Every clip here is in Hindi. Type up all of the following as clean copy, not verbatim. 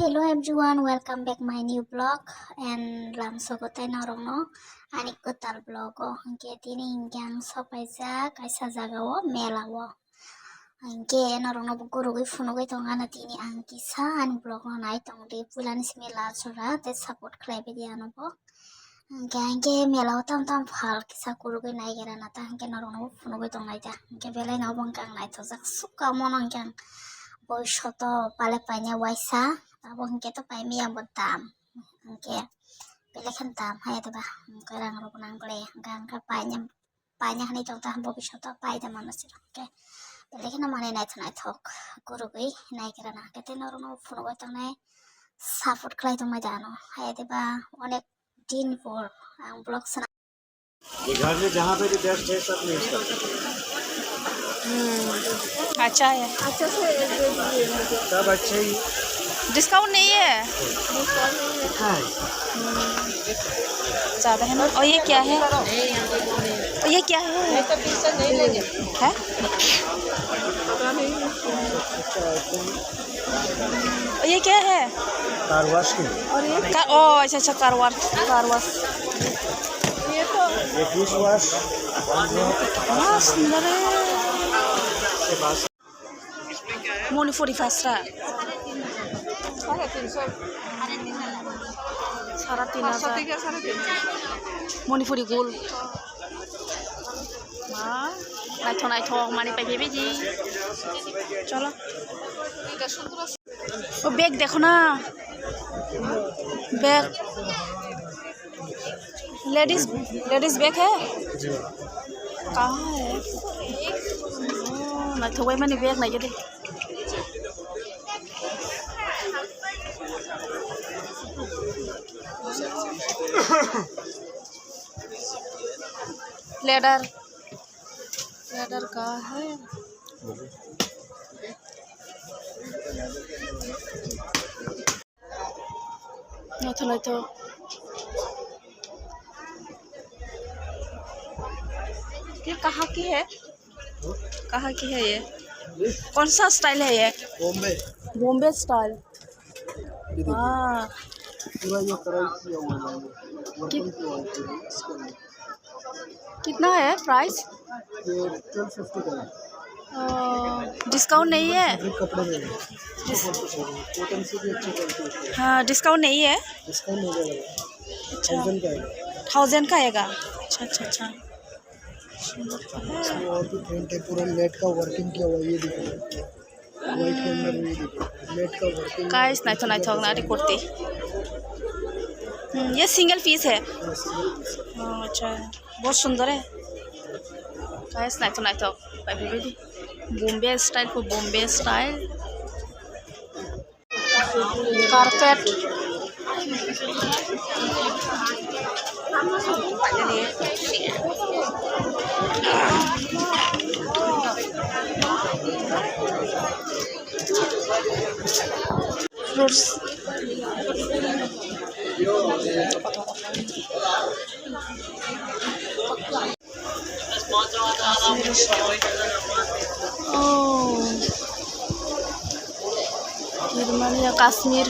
Hello everyone, welcome back my new blog and langsung ko tayo narong anik ko tal blog ko angke tini ingyang sapaisa kaisa jagawo melawo angke narong bukuru gi funo gi tongana tini angki sa ani blog no nai tong di bulan simela chora te support klebe di anobo angke melawo tam phal kisa kuru gi nai gera na ta angke narong funo gi tong nai ta angke belai na bongkang nai to jak suka monong kyang boy shoto pale panya waisa abang kita pai mi yang betam, oke, pilih kentam, hai tu bah, kerang rok nang kle, gang ke panya ni contoh bobi shoto pai dah mana sih, oke, pilih kena mana naik thok, guru gue naik kerana, kita norong phone gue tong naik, support klay tong majano, hai tu bah, onek din for, ang blog sana. ये घर में जहाँ पे भी बेस्ट है सब यूज करते हैं। अच्छा है। अच्छा से सब अच्छे ही डिस्काउंट नहीं है है। ज़्यादा है ना। और ये क्या है? और ये क्या है? है? और ये क्या है? कार वॉश की ओह अच्छा कार वॉश ये फेस वॉश हाँ सुंदर है। मणिपुरी फास्रा 3,500 मणिपुरी गोल नाइथ मानी पाई जी चलो वो बैग देखो ना बैग लेडीज बैग है कहाँ है नाइथ मानी बैग नहीं दे लेडर का है नहीं तो ये कहाँ की है ये कौन सा स्टाइल है ये बॉम्बे स्टाइल हाँ कितना है प्राइस? डिस्काउंट नहीं है? हाँ डिस्काउंट नहीं है? 1000 का आएगा। अच्छा और भी प्रिंट है पूरा नेट का वर्किंग किया हुआ ये देखो वाइट के अंदर ये देखो नेट का वर्किंग गाइस नाइथ नारी कुर्ती ये सिंगल पीस है। अच्छा बहुत सुंदर है गाइस नाइथ बॉम्बे स्टाइल को बॉम्बे स्टाइल कारपेट फ्रूट्स या कश्मीर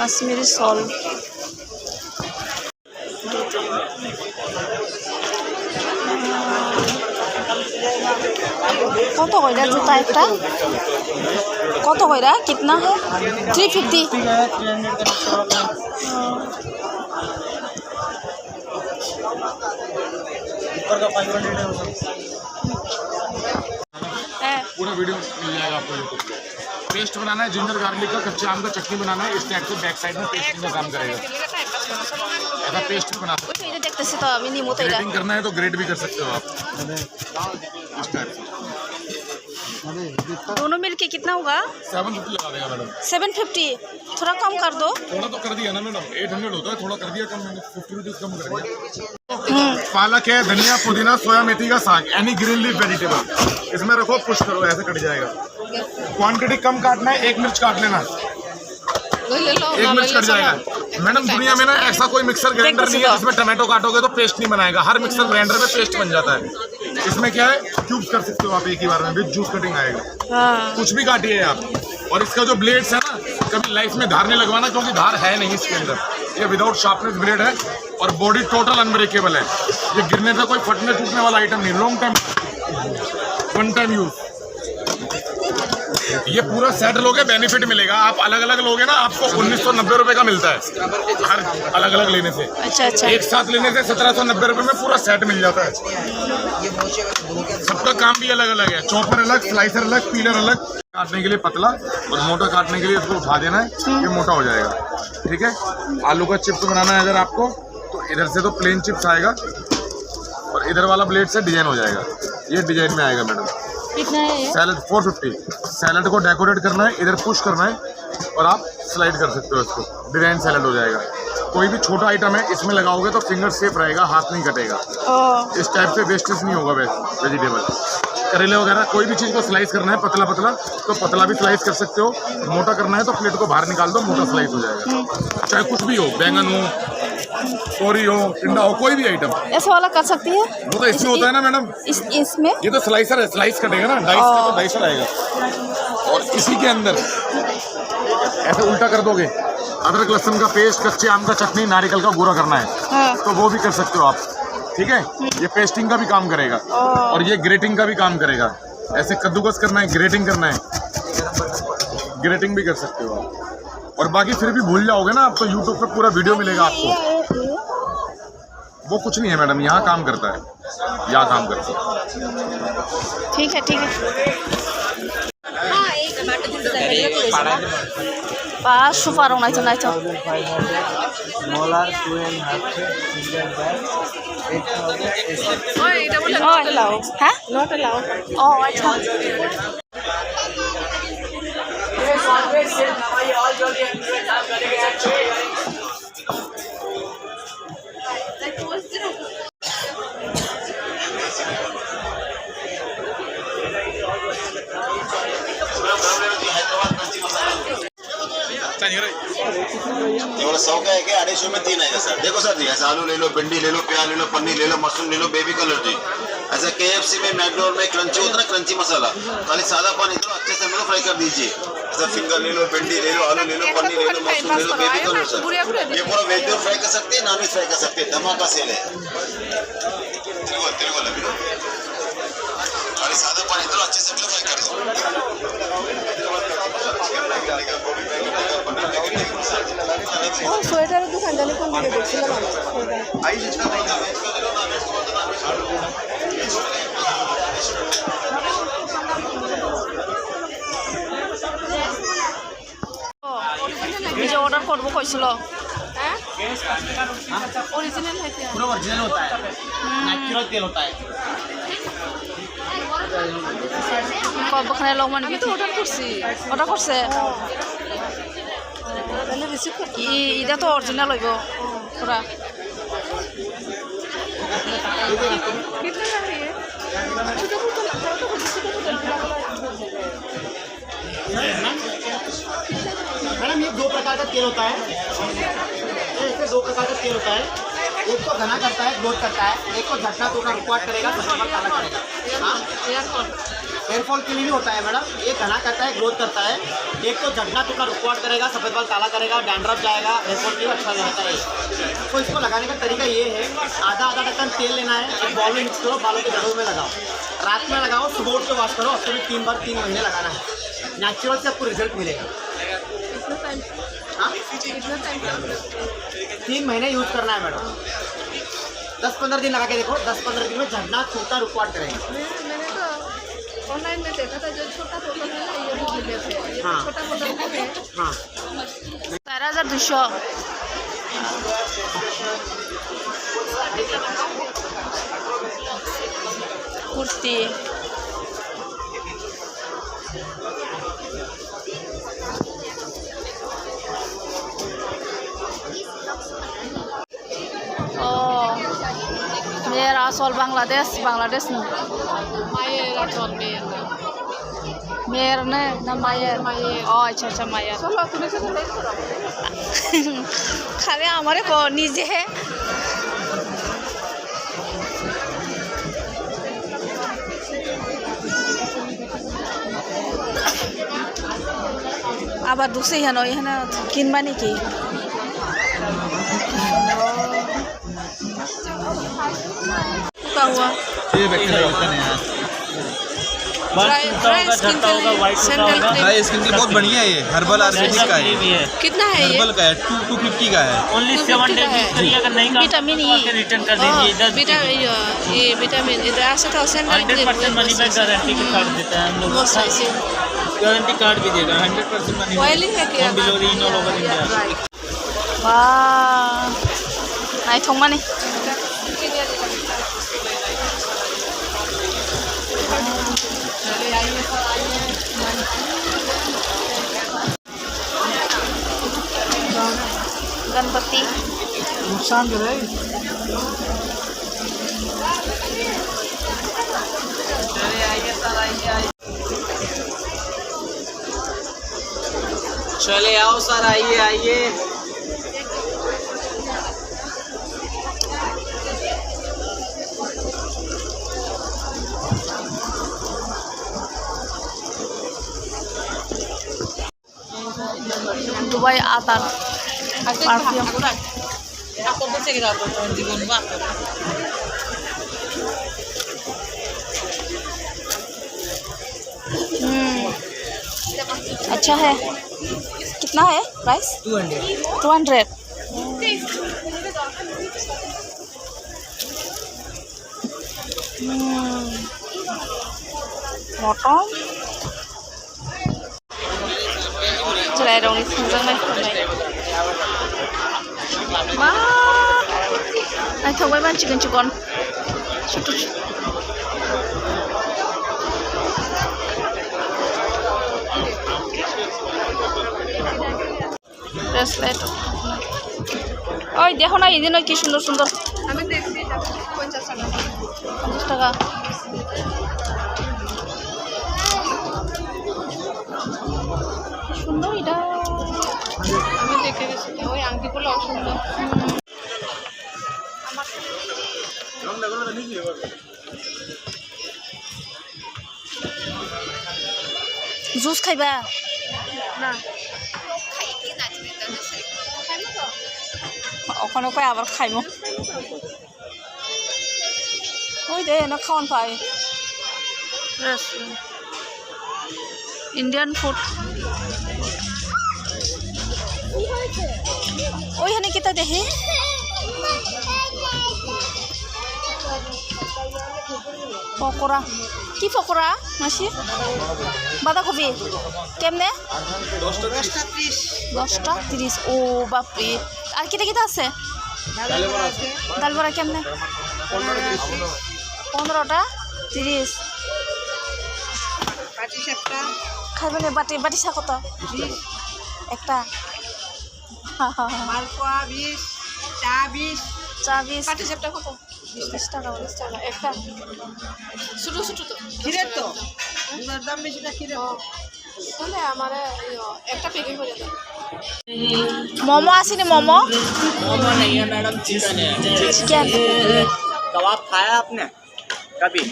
कश्मीरी शॉल কত কইরা জুতা একটা কত কইরা कितना है 350 ऊपर का 500 है पूरा वीडियो मिल जाएगा आपको यूट्यूब पे। पेस्ट बनाना है जिंजर गार्लिक का, कच्चे आम का चटनी बनाना है। इस टैग से बैक साइड में पेस्टिंग का काम करेगा। ऐसा पेस्ट भी बना सकते हो। देखते से तो अभी नहीं मोटा ग्रेटिंग करना है तो ग्रेट भी कर सकते हो आप। इस टाइप से दोनों मिलके कितना होगा? 750 लगा देगा मैडम। 750 थोड़ा कम कर दो। थोड़ा तो कर दिया ना मैडम, 800 होता है, थोड़ा कर दिया कम, मैंने 50 रुपीज़ कम कर दिया। पालक है, धनिया, पुदीना, सोया मेथी का साग, एनी ग्रीन लीफ वेजिटेबल इसमें रखो, पुश करो, ऐसे कट जाएगा। क्वांटिटी कम काटना है, 1 मिर्च काट लेना, 1 मिर्च कट जाएगा। मैडम दुनिया में ना ऐसा कोई मिक्सर ग्राइंडर नहीं है जिसमें टमाटो काटोगे तो पेस्ट नहीं बनाएगा। हर मिक्सर ग्राइंडर में पेस्ट बन जाता है। इसमें क्या है, क्यूब्स कर सकते हो आप एक ही बार में, विद जूस कटिंग आएगा। कुछ भी काटिए आप। और इसका जो ब्लेड्स है ना, कभी लाइफ में धार नहीं लगवाना, क्योंकि धार है नहीं इसके अंदर। ये विदाउट शार्पनेस ब्लेड है और बॉडी टोटल अनब्रेकेबल है। ये गिरने से कोई फटने टूटने वाला आइटम नहीं, long time, one time use. ये पूरा सेट लोगे बेनिफिट मिलेगा। आप अलग अलग लोगे ना, आपको 1990 रुपए का मिलता है हर अलग अलग लेने से। अच्छा। एक साथ लेने से 1790 रुपए में पूरा सेट मिल जाता है। सबका काम भी अलग अलग है। चॉपर अलग, स्लाइसर अलग, पीलर अलग। काटने के लिए पतला और मोटा काटने के लिए इसको उठा देना है, ये मोटा हो जाएगा। ठीक है। आलू का चिप्स बनाना है अगर आपको, तो इधर से तो प्लेन चिप्स आएगा और इधर वाला ब्लेड से डिजाइन हो जाएगा। ये डिजाइन में आएगा मैडम। कितना है? सैलड 450। सैलड को डेकोरेट करना है, इधर पुश करना है और आप स्लाइड कर सकते हो इसको, डिजाइन सैलड हो जाएगा। कोई भी छोटा आइटम है इसमें लगाओगे तो फिंगर सेफ रहेगा, हाथ नहीं कटेगा। इस टाइप से वेस्टेज नहीं होगा वेजिटेबल। करेले वगैरह कोई भी चीज़ को स्लाइस करना है पतला पतला, तो पतला भी स्लाइस कर सकते हो। मोटा करना है तो प्लेट को बाहर निकाल दो, मोटा स्लाइस हो जाएगा। चाहे कुछ भी हो, बैंगन हो, तोरी हो, टिंडा हो, कोई भी आइटम। ऐसा वाला कर सकती है? वो तो इसमें होता है ना मैडम, इसमें ये तो स्लाइसर है, स्लाइस कटेगा ना, तो डाइसर आएगा। और इसी के अंदर ऐसे उल्टा कर दोगे, अदरक लहसुन का पेस्ट, कच्चे आम का चटनी, नारियल का गुरा करना है तो वो भी कर सकते हो आप। ठीक है। ये पेस्टिंग का भी काम करेगा और ये ग्रेटिंग का भी काम करेगा। ऐसे कद्दूकस करना है, ग्रेटिंग करना है, ग्रेटिंग भी कर सकते हो आप। और बाकी फिर भी भूल जाओगे ना आप, तो यूट्यूब पे पूरा वीडियो मिलेगा आपको। वो कुछ नहीं है मैडम, यहाँ काम करता है, यहाँ काम करता है। ठीक है, ठीक है। Pak, sufarong na ito na ito. Molar 2.5 finger bag 8,000. Oh, allowed. Ha? Not allowed. Oh, अच्छा। केवल 100 का है कि 250 में 3 आएगा सर। देखो सर जी, ऐसा आलू ले लो, भिंडी ले लो, प्याज ले लो, पनीर ले लो, मशरूम ले लो, बेबी कलर जी। ऐसा KFC में, मैकडोनल्ड में क्रंची होता है ना, क्रंची मसाला, खाली सादा पानी दो, अच्छे से मेरे फ्राई कर दीजिए। ऐसा फिंगर ले लो, भिंडी ले लो, आलू ले लो, पनीर ले लो, मशरूम ले लो, बेबी कलर सर। ये पूरा वेज फ्राई कर सकते हैं, नॉन वेज फ्राई कर सकते हैं। धमाका सेल है। खाली सादा पानी दो, अच्छे से फ्राई कर সোয়েটারের দোকান জানি কোন দিকে দেখছিলাম আমি যে অর্ডার করবো কইছিল ओरिजिनल है क्या? पूरा ओरिजिनल होता है, नेचुरल तेल होता है। কবখানে লোক মানে তো অর্ডার করছি, অর্ডার করছে তাহলে রিসিভ করতে এটা তো অরিজিনাল হইব পুরা। मैडम ये 2 प्रकार का तेल होता है, इसमें 2 प्रकार का तेल होता है। एक को घना करता है, ग्रोथ करता है, एक को झटना तोड़ना रुकवाट करेगा, काला करेगा। एयरफॉल के लिए भी होता है मैडम, ये घना करता है, ग्रोथ करता है। एक को झटना तोड़ना रुकवाट करेगा, सफेद बाल काला करेगा, डैंड्रफ जाएगा, एयरफॉल के लिए अच्छा रहता है। तो इसको लगाने का तरीका ये है, आधा ढक्कन तेल लेना है, एक बॉल में मिक्स करो, बालों के जड़ों में लगाओ, रात में लगाओ, सुबह उठ के वॉश करो, हफ्ते में 3 बार 3 महीने लगाना है। नेचुरल से आपको रिजल्ट मिलेगा। 3 महीने यूज करना है मैडम। 10-15 दिन लगा के देखो, 10-15 दिन में झड़ना छोटा रुकवाट करेगा। मैंने तो ऑनलाइन में देखा था, जो छोटा बोतल है ना, ये भी मिले थे। ये हाँ। छोटा बोतल है। हाँ 13,200 कुर्ती। मेरा असल बांग्लादेश, बांग्लादेश नहीं। माये राजौर में मेयर ने ना मायर अच्छा अच्छा मायर চলো তুমি সাথে লেট করো খালি আমারে ক নিজে আবার ঢুকছে এখানে কিনবা নাকি हुआ ये व्यक्ति भाई स्किन की बहुत बढ़िया है ये हर्बल आयुर्वेदिक का है कितना है ये हर्बल का है 250 का है ओनली 7 डेज यूज करिए अगर नहीं का विटामिन ई रिटर्न कर दीजिए 10 विटामिन इधर ऐसे था 100% मनी बैक गारंटी के कार्ड देता है हम लोग गारंटी कार्ड भी देगा 100% मनी Oily है क्या? Home delivery in all over India वाह नाइ थोंग माने गणपति नुकसान जो है चले आओ सर आइए आइए Dubai Atar perfume aku bisa kita di Gunung aku अच्छा है कितना है price 200 mutton cerai dong nih seneng nih ma ay thawai ban chicken chukon chutu bracelet ওই দেখো না এই দিন কি সুন্দর সুন্দর আমি দেখছি এটা 50 টাকা 50 টাকা সুন্দর এটা আমি দেখে গেছি ওই আংটিগুলো অসুন্দর জুস খাইবা না ওখানে কয় আবার খাইমো ওই দে না খাওয়ান পাই ইন্ডিয়ান ফুড ওইখানে কিতা দেখি পকোড়া কি পকোড়া মাসি বাঁধাকপি কেমনে 10টা 30 ও বাপরে আর কিটা কিটা আছে ডাল বড়া কেমনে 15টা 30 পাটি সাপটা খাইবে না বাটি বাটি চা কত একটা মালপোয়া 20 চা 20 চা 20 পাটি সাপটা কত 20 টাকা 20 টাকা একটা ছোট ছোট তো ক্ষীরের তো দুধের দাম বেশি না ক্ষীরের তাহলে আমার একটা প্যাকেট করে দাও মোমো আসেনি মোমো मोमो नहीं है मैडम चिकन है चिकन कबाब खाया आपने कभी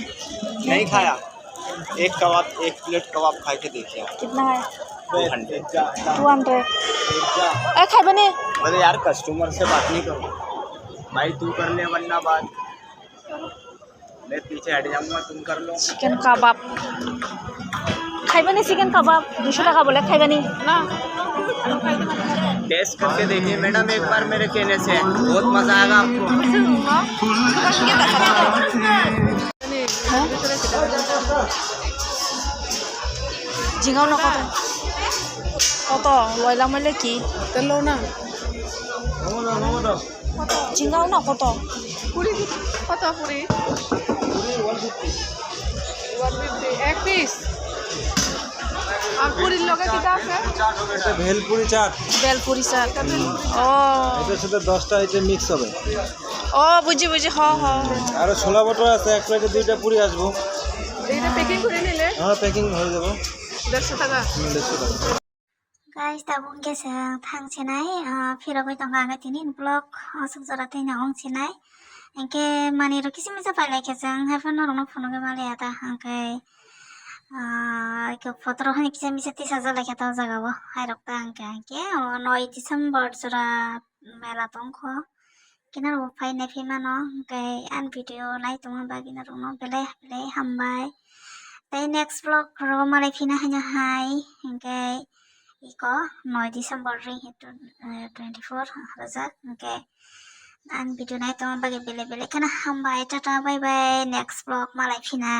नहीं खाया एक कबाब एक प्लेट कबाब खा के देखिए आप कितना है 200 200 ए खाइबे नी अरे यार कस्टमर से बात नहीं करो भाई तू कर ले वरना बात मैं पीछे हट जाऊंगा तुम कर लो चिकन कबाब खाइबे नी चिकन कबाब 200 টাকা বলে খাইবে নি না टेस्ट करके देखिए मैडम एक बार मेरे कहने से बहुत मजा आएगा आपको জিঙাও না কত কত লয়লা মাইলে কি তেলো না জিঙাও না কত পুরি কত পুরি 150 এক পিস আর পুরির লগে কিটা আছে এটা ভেলপুরি চাট বেলপুরি চাট ও এটার সাথে 10টা আইটেম মিক্স হবে ও বুঝি বুঝি হ হ আর ছোলা বটর আছে এক প্লেটে 2টা পুরি আসবো এইটা প্যাকিং করে নিলে হ্যাঁ প্যাকিং হয়ে যাবে 150 টাকা 150 টাকা guys tabung gesang thang chenai phirogoi tonga ga tini blog asuk jora tini ong chenai engke mani ro kisi misa palai kesang hafen no rong phono ge mali ata angkai ke foto hani kisi misa tisa jala kata jaga bo hai rok ta angke 9 December jora mela tongkho kina ro phai ne phimano angkai an video nai tonga bagina rong no belai hambai tai next vlog ro mali phina hanya hai angkai iko 9 December ring 24 hazak okay an video nai to bagi bele kana hambai tata bye bye next vlog malai phina